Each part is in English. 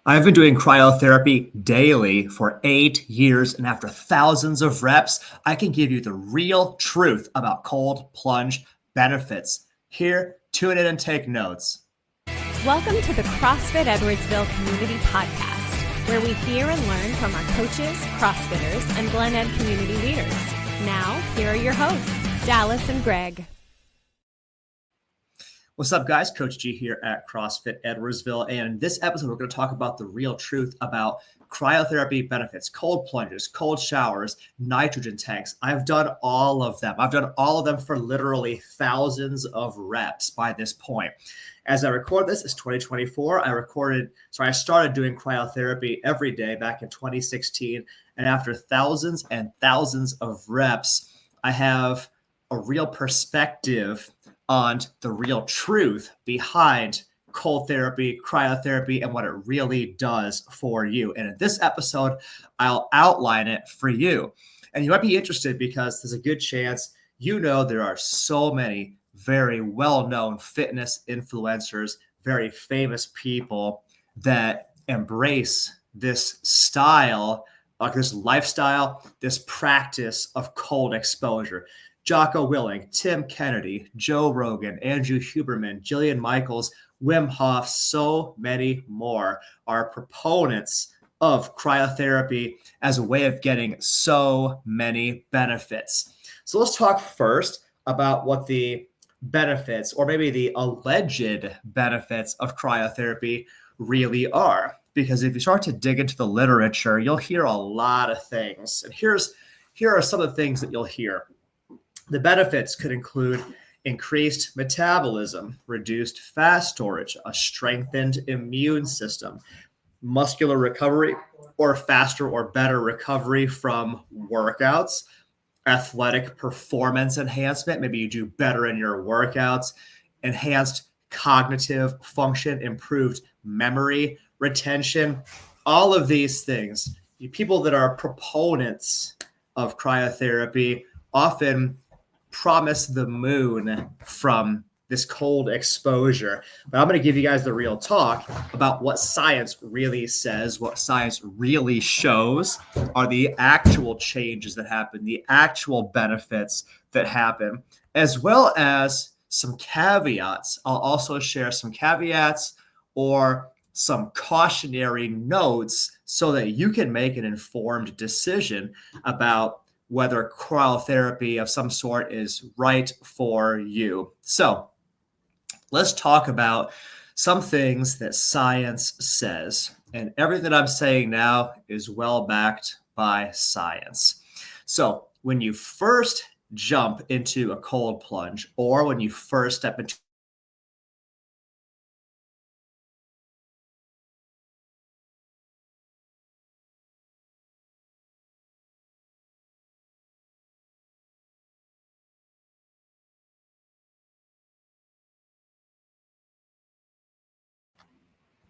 I've been doing cryotherapy daily for 8 years, and after thousands of reps, I can give you the real truth about cold plunge benefits. Here, tune in and take notes. Welcome to the CrossFit Edwardsville Community Podcast, where we hear and learn from our coaches, CrossFitters, and Glen Ed community leaders. Now, here are your hosts, Dallas and Greg. What's up, guys? Coach G here at CrossFit Edwardsville. And in this episode, we're going to talk about the real truth about cryotherapy benefits, cold plunges, cold showers, nitrogen tanks. I've done all of them. I've done all of them for literally thousands of reps by this point. As I record this, it's 2024. I started doing cryotherapy every day back in 2016. And after thousands and thousands of reps, I have a real perspective on the real truth behind cold therapy, cryotherapy, and what it really does for you. And in this episode, I'll outline it for you. And you might be interested because there's a good chance you know there are so many very well-known fitness influencers, very famous people that embrace this style, like this lifestyle, this practice of cold exposure. Jocko Willink, Tim Kennedy, Joe Rogan, Andrew Huberman, Jillian Michaels, Wim Hof, so many more are proponents of cryotherapy as a way of getting so many benefits. So let's talk first about what the benefits, or maybe the alleged benefits of cryotherapy really are. Because if you start to dig into the literature, you'll hear a lot of things. And here are some of the things that you'll hear. The benefits could include increased metabolism, reduced fat storage, a strengthened immune system, muscular recovery, or faster or better recovery from workouts, athletic performance enhancement. Maybe you do better in your workouts, enhanced cognitive function, improved memory retention, all of these things. People that are proponents of cryotherapy often promise the moon from this cold exposure. But I'm going to give you guys the real talk about what science really says, what science really shows are the actual changes that happen, the actual benefits that happen, as well as some caveats. I'll also share some caveats or some cautionary notes so that you can make an informed decision about whether cryotherapy of some sort is right for you. So let's talk about some things that science says. And everything I'm saying now is well backed by science. So when you first jump into a cold plunge, or when you first step into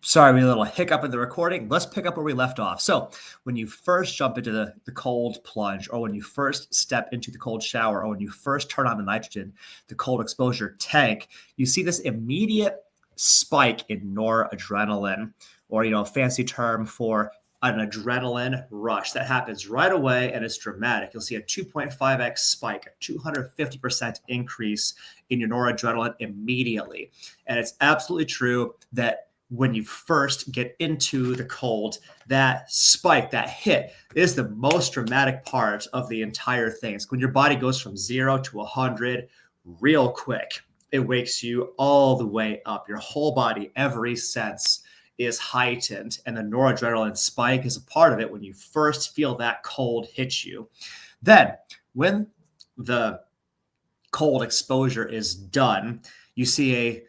Sorry, we had a little hiccup in the recording. Let's pick up where we left off. So when you first jump into the cold plunge, or when you first step into the cold shower, or when you first turn on the nitrogen, the cold exposure tank, you see this immediate spike in noradrenaline, or, fancy term for an adrenaline rush that happens right away, and it's dramatic. You'll see a 2.5x spike, a 250% increase in your noradrenaline immediately. And it's absolutely true that when you first get into the cold, that spike, that hit is the most dramatic part of the entire thing. It's when your body goes from 0 to 100 real quick. It wakes you all the way up. Your whole body, every sense is heightened, and the noradrenaline spike is a part of it when you first feel that cold hit you. Then when the cold exposure is done, you see a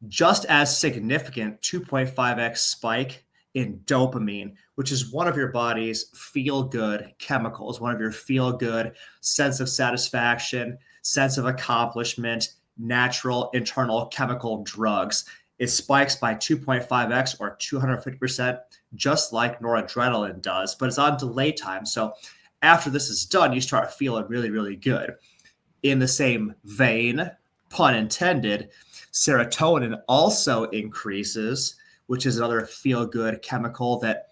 just as significant 2.5x spike in dopamine, which is one of your body's feel-good chemicals, one of your feel-good sense of satisfaction, sense of accomplishment, natural internal chemical drugs. It spikes by 2.5x or 250%, just like noradrenaline does, but it's on delay time. So after this is done, you start feeling really, really good. In the same vein, pun intended, serotonin also increases, which is another feel-good chemical that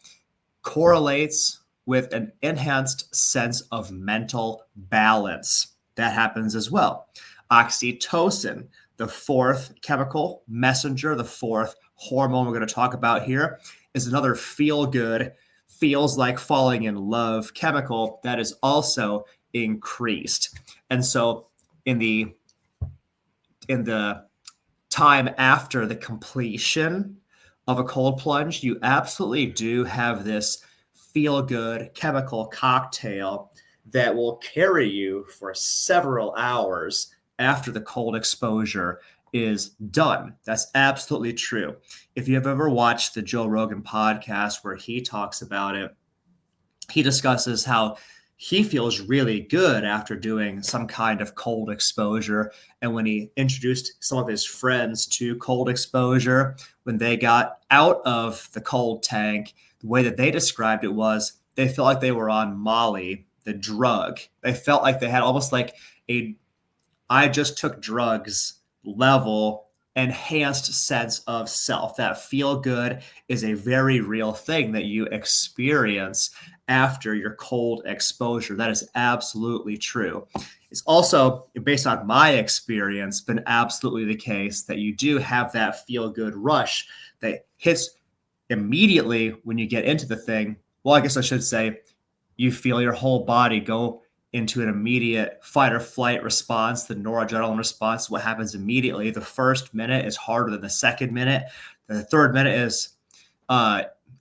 correlates with an enhanced sense of mental balance. That happens as well. Oxytocin, the fourth chemical messenger, the fourth hormone we're going to talk about here, is another feel-good, feels like falling in love chemical that is also increased. And so in the time after the completion of a cold plunge, you absolutely do have this feel-good chemical cocktail that will carry you for several hours after the cold exposure is done. That's absolutely true. If you have ever watched the Joe Rogan podcast where he talks about it, he discusses how he feels really good after doing some kind of cold exposure. And when he introduced some of his friends to cold exposure, when they got out of the cold tank, the way that they described it was they felt like they were on Molly, the drug. They felt like they had almost like a I just took drugs level enhanced sense of self. That feel good is a very real thing that you experience after your cold exposure. That is absolutely true. It's also, based on my experience, been absolutely the case that you do have that feel good rush that hits immediately when you get into the thing. Well, I guess I should say you feel your whole body go into an immediate fight or flight response, the noradrenaline response, what happens immediately. The first minute is harder than the second minute. The third minute is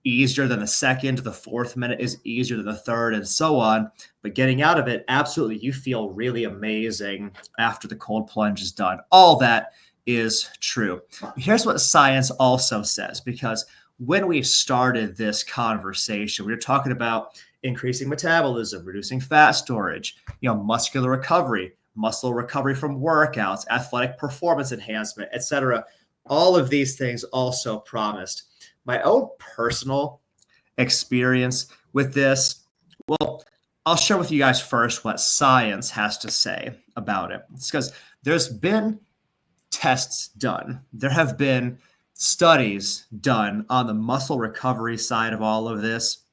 easier than the second. The fourth minute is easier than the third, and so on. But getting out of it, absolutely, you feel really amazing after the cold plunge is done. All that is true. Here's what science also says, because when we started this conversation, we were talking about increasing metabolism, reducing fat storage, muscular recovery, muscle recovery from workouts, athletic performance enhancement, etc. All of these things also promised. My own personal experience with this, well, I'll share with you guys first what science has to say about it. It's because there's been tests done. There have been studies done on the muscle recovery side of all of this.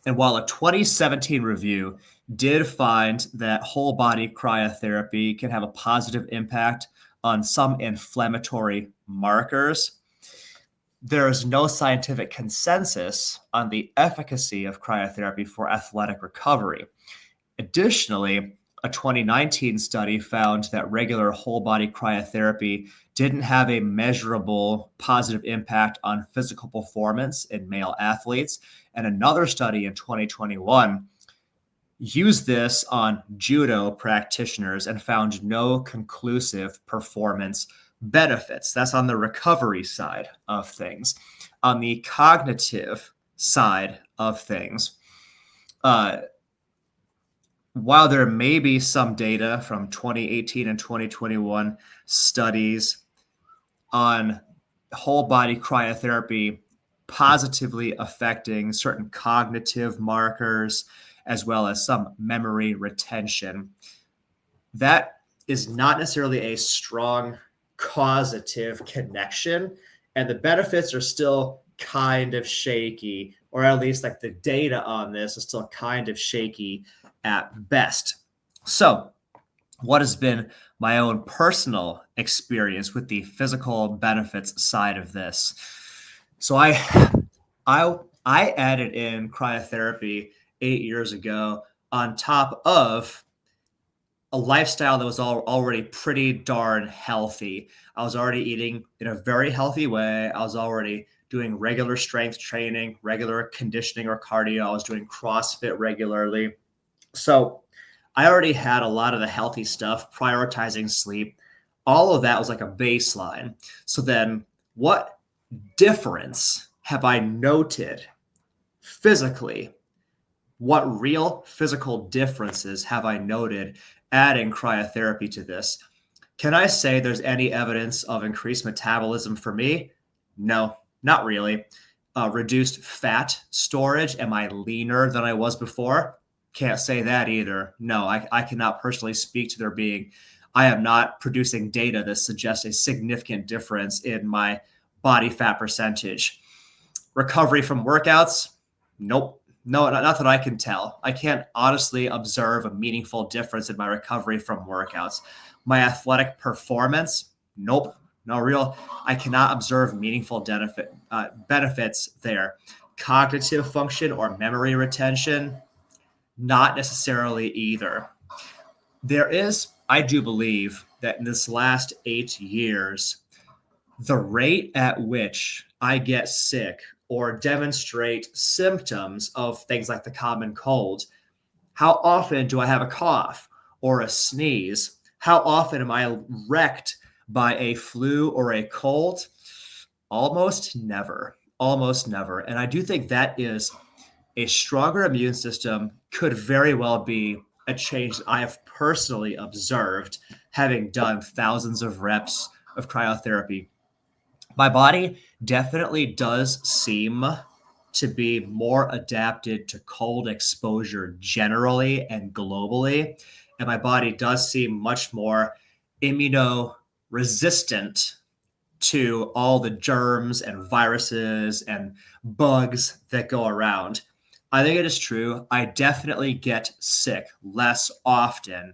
And while a 2017 review did find that whole body cryotherapy can have a positive impact on some inflammatory markers, there is no scientific consensus on the efficacy of cryotherapy for athletic recovery. Additionally, a 2019 study found that regular whole body cryotherapy didn't have a measurable positive impact on physical performance in male athletes. And another study in 2021 used this on judo practitioners and found no conclusive performance benefits. That's on the recovery side of things. On the cognitive side of things, while there may be some data from 2018 and 2021 studies on whole body cryotherapy positively affecting certain cognitive markers as well as some memory retention, that is not necessarily a strong causative connection, and the benefits are still kind of shaky, or at least like the data on this is still kind of shaky at best. So what has been my own personal experience with the physical benefits side of this? So I added in cryotherapy 8 years ago on top of a lifestyle that was already pretty darn healthy. I was already eating in a very healthy way. I was already doing regular strength training, regular conditioning or cardio. I was doing CrossFit regularly. So I already had a lot of the healthy stuff, prioritizing sleep. All of that was like a baseline. So then what difference have I noted physically? What real physical differences have I noted adding cryotherapy to this? Can I say there's any evidence of increased metabolism for me? No, not really. Reduced fat storage. Am I leaner than I was before? Can't say that either. No, I cannot personally speak to there being. I am not producing data that suggests a significant difference in my body fat percentage. Recovery from workouts? Nope. No, not that I can tell. I can't honestly observe a meaningful difference in my recovery from workouts. My athletic performance? Nope. No real. I cannot observe meaningful benefits there. Cognitive function or memory retention? Not necessarily either. I do believe that in this last 8 years, the rate at which I get sick or demonstrate symptoms of things like the common cold, how often do I have a cough or a sneeze? How often am I wrecked by a flu or a cold? Almost never. Almost never. And I do think that is a stronger immune system could very well be a change that I have personally observed having done thousands of reps of cryotherapy. My body definitely does seem to be more adapted to cold exposure generally and globally. And my body does seem much more immunoresistant to all the germs and viruses and bugs that go around. I think it is true. I definitely get sick less often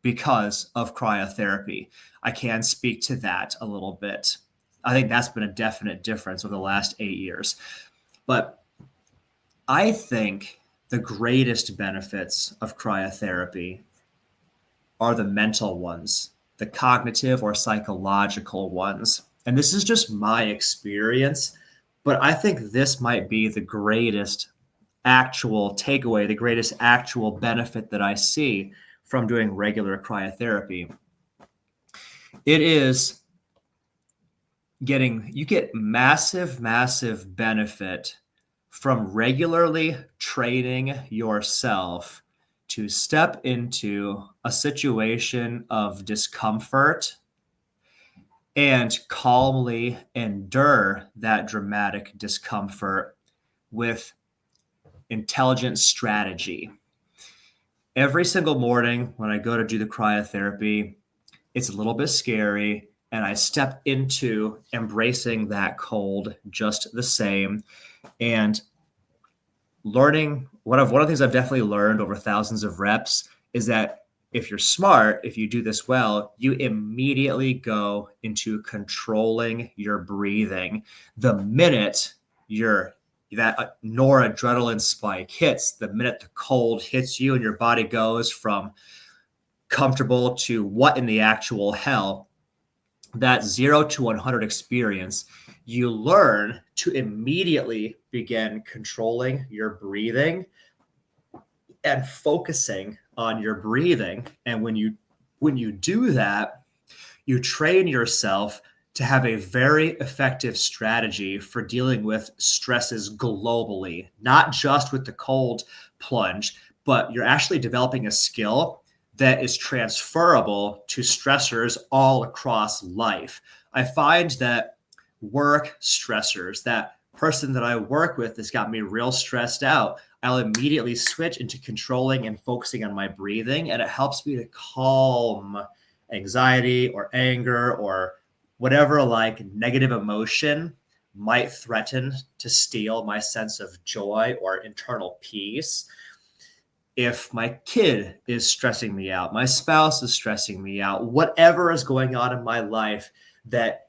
because of cryotherapy. I can speak to that a little bit. I think that's been a definite difference over the last 8 years. But I think the greatest benefits of cryotherapy are the mental ones, the cognitive or psychological ones. And this is just my experience, but I think this might be the greatest actual takeaway, the greatest actual benefit that I see from doing regular cryotherapy. It is you get massive benefit from regularly training yourself to step into a situation of discomfort and calmly endure that dramatic discomfort with intelligent strategy. Every single morning when I go to do the cryotherapy, it's a little bit scary, and I step into embracing that cold just the same. And learning, one of the things I've definitely learned over thousands of reps is that if you're smart, if you do this well, you immediately go into controlling your breathing. The minute that noradrenaline spike hits, the minute the cold hits you and your body goes from comfortable to what in the actual hell, that 0 to 100 experience, you learn to immediately begin controlling your breathing and focusing on your breathing. And when you do that, you train yourself to have a very effective strategy for dealing with stresses globally, not just with the cold plunge, but you're actually developing a skill that is transferable to stressors all across life. I find that work stressors, that person that I work with has got me real stressed out, I'll immediately switch into controlling and focusing on my breathing, and it helps me to calm anxiety or anger or whatever like negative emotion might threaten to steal my sense of joy or internal peace. If my kid is stressing me out, my spouse is stressing me out, whatever is going on in my life that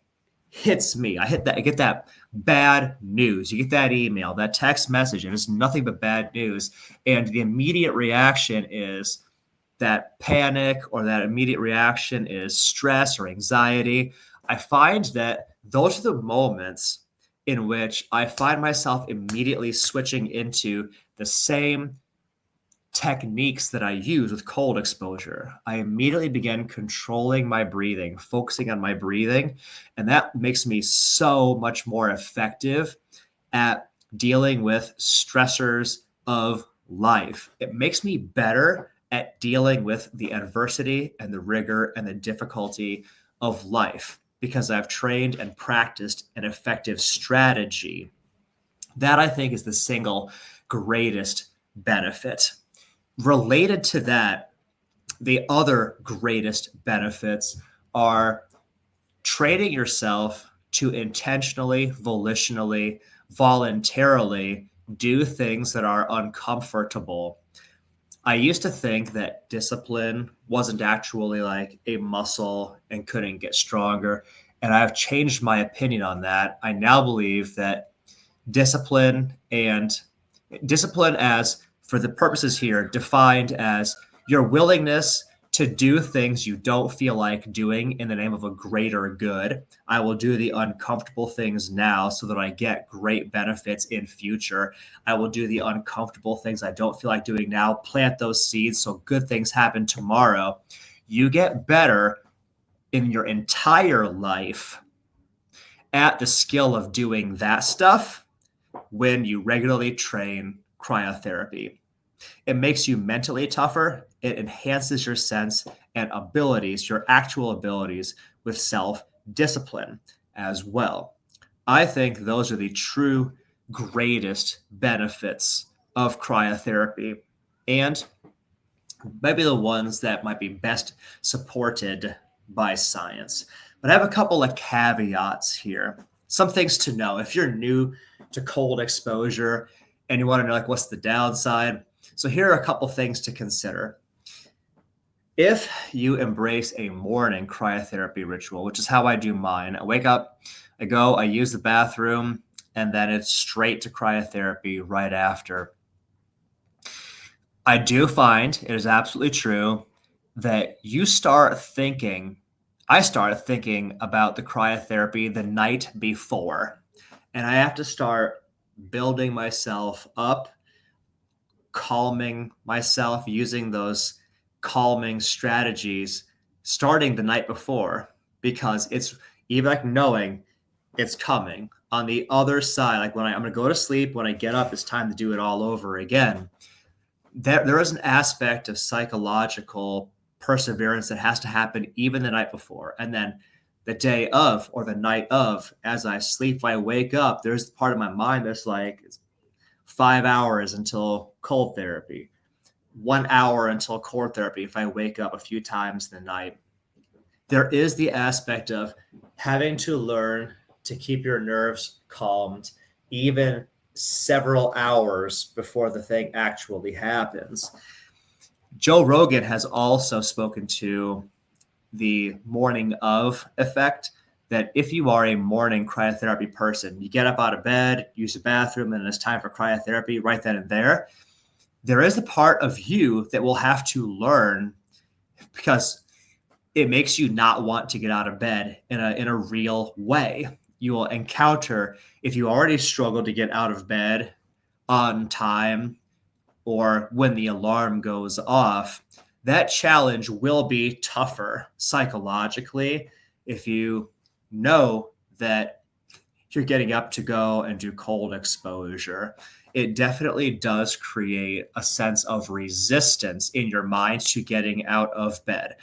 hits me, I get that bad news. You get that email, that text message, and it's nothing but bad news. And the immediate reaction is that panic, or that immediate reaction is stress or anxiety. I find that those are the moments in which I find myself immediately switching into the same techniques that I use with cold exposure. I immediately begin controlling my breathing, focusing on my breathing, and that makes me so much more effective at dealing with stressors of life. It makes me better at dealing with the adversity and the rigor and the difficulty of life because I've trained and practiced an effective strategy. That, I think, is the single greatest benefit. Related to that, the other greatest benefits are training yourself to intentionally, volitionally, voluntarily do things that are uncomfortable. I used to think that discipline wasn't actually like a muscle and couldn't get stronger. And I've changed my opinion on that. I now believe that discipline as, for the purposes here, defined as your willingness to do things you don't feel like doing in the name of a greater good. I will do the uncomfortable things now so that I get great benefits in future. I will do the uncomfortable things I don't feel like doing now, plant those seeds so good things happen tomorrow. You get better in your entire life at the skill of doing that stuff when you regularly train cryotherapy. It makes you mentally tougher. It enhances your sense and abilities, your actual abilities with self-discipline as well. I think those are the true greatest benefits of cryotherapy, and maybe the ones that might be best supported by science. But I have a couple of caveats here. Some things to know. If you're new to cold exposure and you want to know like what's the downside, so here are a couple things to consider. If you embrace a morning cryotherapy ritual, which is how I do mine, I wake up, I go, I use the bathroom, and then it's straight to cryotherapy right after. I do find it is absolutely true that I start thinking about the cryotherapy the night before, and I have to start building myself up, calming myself, using those calming strategies starting the night before, because it's even like knowing it's coming on the other side. Like when I'm going to go to sleep, when I get up, it's time to do it all over again. There is an aspect of psychological perseverance that has to happen even the night before. And then the day of or the night of, as I sleep, I wake up, there's part of my mind that's like, it's 5 hours until cold therapy, 1 hour until core therapy if I wake up a few times in the night. There is the aspect of having to learn to keep your nerves calmed even several hours before the thing actually happens. Joe Rogan has also spoken to the morning of effect, that if you are a morning cryotherapy person, you get up out of bed, use the bathroom, and it's time for cryotherapy right then and there. There is a part of you that will have to learn, because it makes you not want to get out of bed in a real way. You will encounter, if you already struggle to get out of bed on time or when the alarm goes off, that challenge will be tougher psychologically if you know that you're getting up to go and do cold exposure. It definitely does create a sense of resistance in your mind to getting out of bed.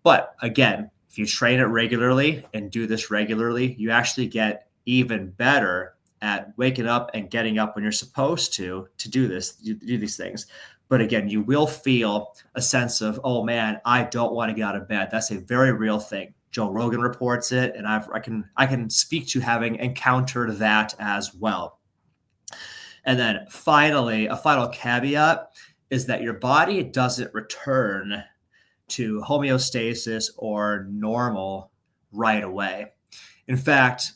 But again, if you train it regularly and do this regularly, you actually get even better at waking up and getting up when you're supposed to do these things. But again, you will feel a sense of, oh man, I don't want to get out of bed. That's a very real thing. Joe Rogan reports it, and I can speak to having encountered that as well. And then finally, a final caveat is that your body doesn't return to homeostasis or normal right away. In fact,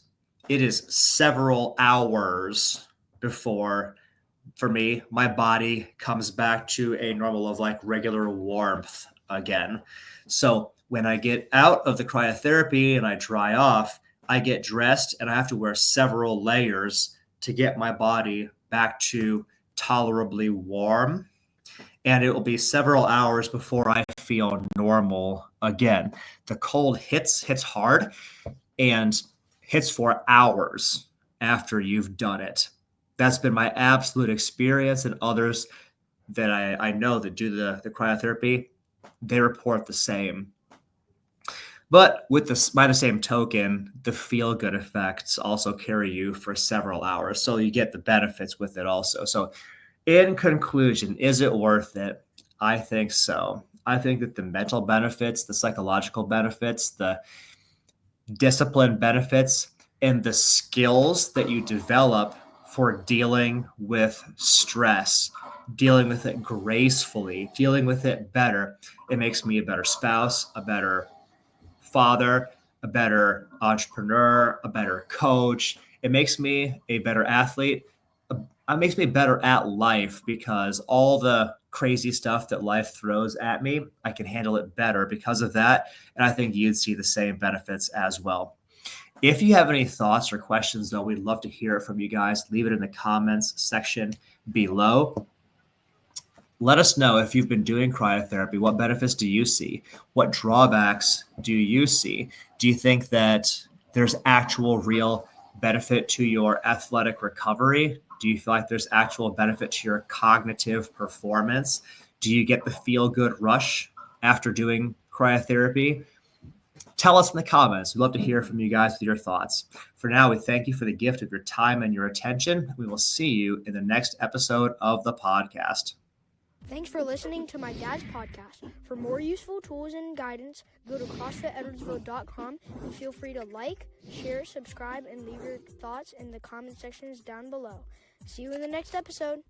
it is several hours before, for me, my body comes back to a normal of like regular warmth again. So when I get out of the cryotherapy and I dry off, I get dressed and I have to wear several layers to get my body back to tolerably warm. And it will be several hours before I feel normal again. The cold hits hard and hits for hours after you've done it. That's been my absolute experience, and others that I know that do the cryotherapy, they report the same. But by the same token, the feel-good effects also carry you for several hours. So you get the benefits with it also. So in conclusion, is it worth it? I think so. I think that the mental benefits, the psychological benefits, the discipline benefits and the skills that you develop for dealing with stress, dealing with it gracefully, dealing with it better, it makes me a better spouse, a better father, a better entrepreneur, a better coach. It makes me a better athlete. It makes me better at life because all the crazy stuff that life throws at me, I can handle it better because of that. And I think you'd see the same benefits as well. If you have any thoughts or questions, though, we'd love to hear it from you guys. Leave it in the comments section below. Let us know if you've been doing cryotherapy. What benefits do you see? What drawbacks do you see? Do you think that there's actual real benefit to your athletic recovery? Do you feel like there's actual benefit to your cognitive performance? Do you get the feel-good rush after doing cryotherapy? Tell us in the comments. We'd love to hear from you guys with your thoughts. For now, we thank you for the gift of your time and your attention. We will see you in the next episode of the podcast. Thanks for listening to my dad's podcast. For more useful tools and guidance, go to CrossFitEdwardsville.com and feel free to like, share, subscribe, and leave your thoughts in the comment sections down below. See you in the next episode.